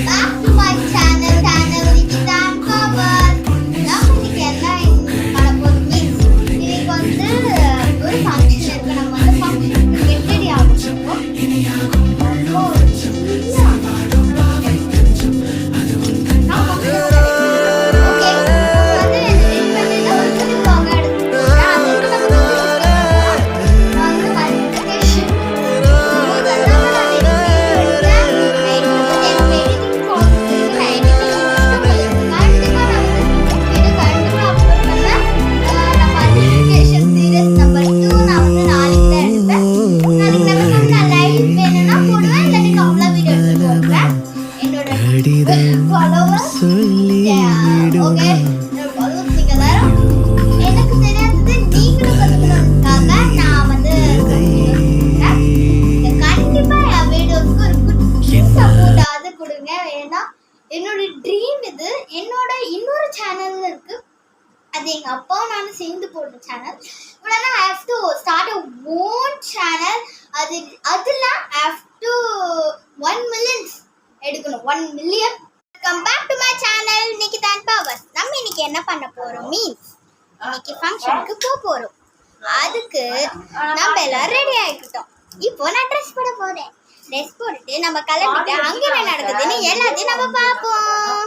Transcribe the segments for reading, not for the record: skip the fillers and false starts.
back to my channel Nikita and Power. நம்ம இன்னைக்கு என்ன பண்ண போறோம் மீன்ஸ் இன்னைக்கு வந்து ஒரு ஃபங்க்ஷன் இருக்கு. நம்ம வந்து ஃபங்க்ஷனுக்கு கெட் ரெடி ஆகணும். என்னோட ட்ரீம் இது. என்னோட இன்னொரு சேனல் இருக்கு, அது எங்க அப்பா நானும் சேர்ந்து போடுற சேனல். பட் ஆனால் I have to start a own channel. அதில் ஐ ஹேவ் டு 1 million எடுக்கணும். 1 million. Come back to my channel Nikita and power. நம்ம இன்னைக்கு என்ன பண்ண போறோம் மீன்ஸ் இன்னைக்கு ஃபங்க்ஷனுக்கு போறோம். அதுக்கு நம்ம எல்லாம் ரெடி ஆகிக்கிட்டோம். இப்போ நான் ட்ரெஸ் போட போறேன். ட்ரெஸ் போட்டுட்டு நம்ம கிளம்பிட்டு அங்கே என்ன நடக்குதுன்னு எல்லாத்தையும் நம்ம பார்ப்போம்.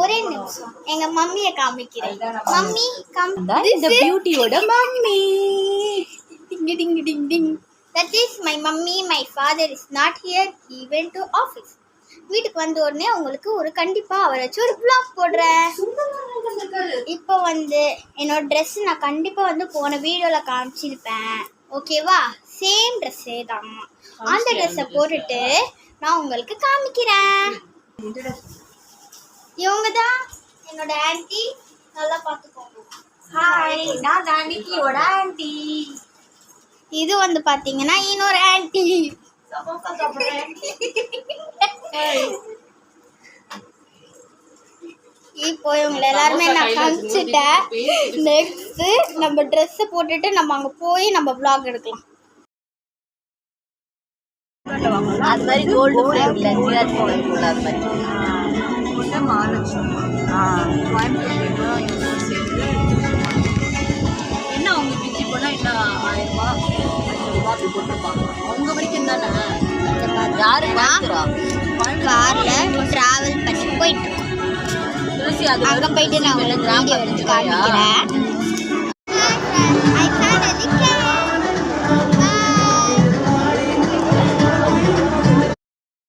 ஒரே நிமிஷம் எங்க மம்மியை காமிக்கிறேன். Mummy come. இந்த பியூட்டியோட mummy. Ding ding ding ding. That is my mummy. My father is not here. He went to office. வீட்டுக்கு வந்த உடனே உங்களுக்கு ஒரு கண்டிப்பா அவரை வச்சு ஒரு vlog போடுறேன். இப்போ வந்து என்னோட ட்ரெஸ் நான் கண்டிப்பா வந்து போன வீடியோல காமிச்சிருப்பேன். ஓகேவா? சேம் ட்ரெஸ்ஸே தான். அந்த ட்ரெஸ்ஸை போட்டுட்டு நான் உங்களுக்கு காமிக்கிறேன். இவங்க தான் என்னோட ஆன்ட்டி. நல்லா பார்த்துக்கோங்க. ஹாய், நான் தான் நிக்கியோட ஆன்ட்டி. இது வந்து பாத்தீங்கன்னா இன்னொரு ஆன்ட்டி. இப்போ இவங்க எல்லாருமே நான் காமிச்சிட்டேன். நெக்ஸ்ட் நம்ம ட்ரெஸ் போட்டுட்டு நம்ம அங்க போய் நம்ம vlog எடுக்கலாம். அது மாதிரி கோல்டு ஃப்ளேம்ல ஜிஆர் போல அது மாதிரி என்ன அவங்க பிச்சு போனா என்ன 1000 ரூபாய் அப்படி போட்டுருப்பாங்க. அவங்க வரைக்கும் தானே யாரு கார்ல டிராவல் பண்ணி போயிட்டு துளசி அது அங்க போயிட்டு நான் வீடியோ எடுத்து காமிக்கிறேன்.